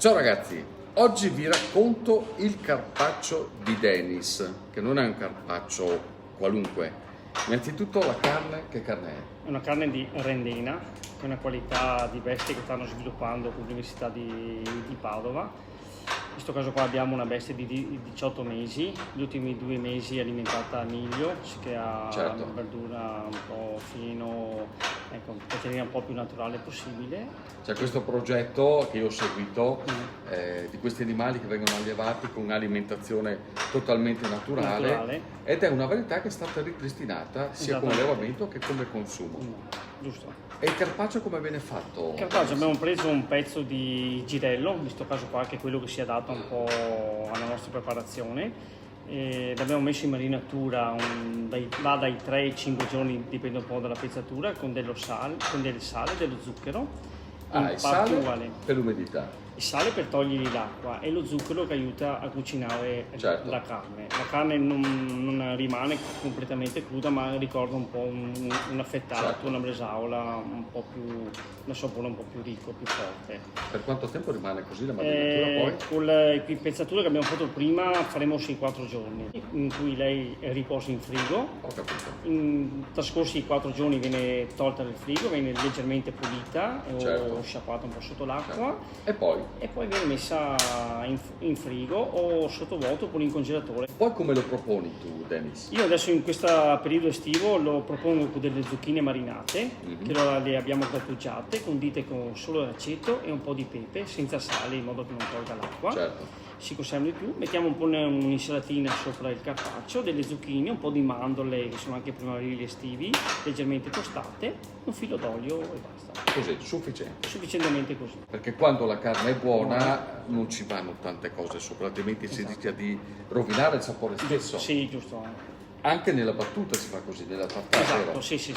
Ciao ragazzi, oggi vi racconto il carpaccio di Denis, che non è un carpaccio qualunque. Innanzitutto la carne, che carne è? È una carne di rendena, che è una qualità di bestie che stanno sviluppando con l'Università di Padova. In questo caso qua abbiamo una bestia di 18 mesi, gli ultimi 2 mesi alimentata a miglio, che ha Certo. una verdura un po' fino, ecco, per tenere un po' più naturale possibile. C'è questo progetto che io ho seguito di questi animali che vengono allevati con un'alimentazione totalmente naturale, ed è una varietà che è stata ripristinata sia come allevamento che come consumo. Giusto. E il carpaccio come viene fatto? Il carpaccio abbiamo preso un pezzo di girello, in questo caso qua, che è quello che si adatta un po' alla nostra preparazione. L'abbiamo messo in marinatura va dai 3 ai 5 giorni, dipende un po' dalla pezzatura, con del sale, dello zucchero. Il sale per l'umidità. Il sale per togliergli l'acqua e lo zucchero che aiuta a cucinare la carne. La carne non rimane completamente cruda, ma ricorda un po' un affettato, una bresaola, un sapore un po' più ricco, più forte. Per quanto tempo rimane così la marinatura poi? Con la pezzatura che abbiamo fatto prima faremo 6-4 giorni, in cui lei riposa in frigo. Ho capito. Trascorsi i 4 giorni viene tolta dal frigo, viene leggermente pulita o sciacquata un po' sotto l'acqua. Certo. E poi viene messa in frigo o sottovuoto oppure in congelatore. Poi come lo proponi tu, Denis? Io adesso in questo periodo estivo lo propongo con delle zucchine marinate, che le abbiamo grattugiate, condite con solo l'aceto e un po' di pepe, senza sale, in modo che non tolga l'acqua. Certo. Si conserva di più, mettiamo un po' un'insalatina sopra il carpaccio, delle zucchine, un po' di mandorle che sono anche primaverili estivi, leggermente tostate, un filo d'olio e basta. Così, sufficiente. Sufficientemente così. Perché quando la carne è buona non ci vanno tante cose sopra, altrimenti si rischia di rovinare il sapore stesso. Sì, giusto. Anche nella battuta si fa così, nella tartare. Esatto, sì.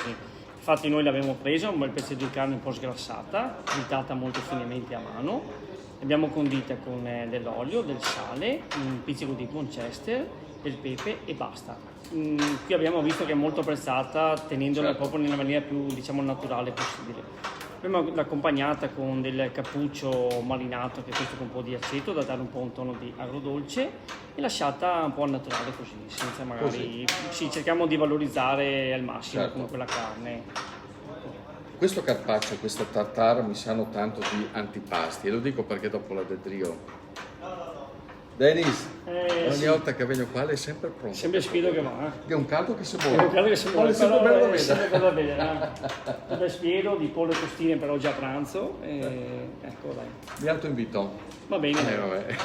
Infatti noi l'abbiamo presa, un bel pezzo di carne un po' sgrassata, tritata molto finemente a mano. L'abbiamo condita con dell'olio, del sale, un pizzico di Worcester, del pepe e basta. Qui abbiamo visto che è molto apprezzata, tenendola proprio nella maniera più, diciamo, naturale possibile. Abbiamo accompagnata con del cappuccio marinato, che è questo con un po' di aceto, da dare un po' un tono di agrodolce, e lasciata un po' al naturale così, senza magari... Sì, cerchiamo di valorizzare al massimo comunque la carne. Questo carpaccio e questo tartare mi sanno tanto di antipasti, e lo dico perché dopo la dedrio. Denis, ogni volta che vengo qua lei è sempre pronto. Sempre spiedo che va. È un caldo che si muove. È un caldo che si muove, sempre bello da vedere. Sempre spiedo di pollo e costine per oggi a pranzo. Ecco, dai. Mi autoinvito. Va bene. Vabbè.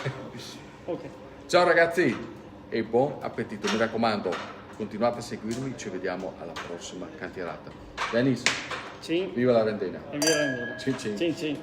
Okay. Ciao ragazzi e buon appetito. Mi raccomando, continuate a seguirmi, ci vediamo alla prossima cantierata. Denis, Sì. viva la rendena. E via rendena. Cin cin. Cin cin.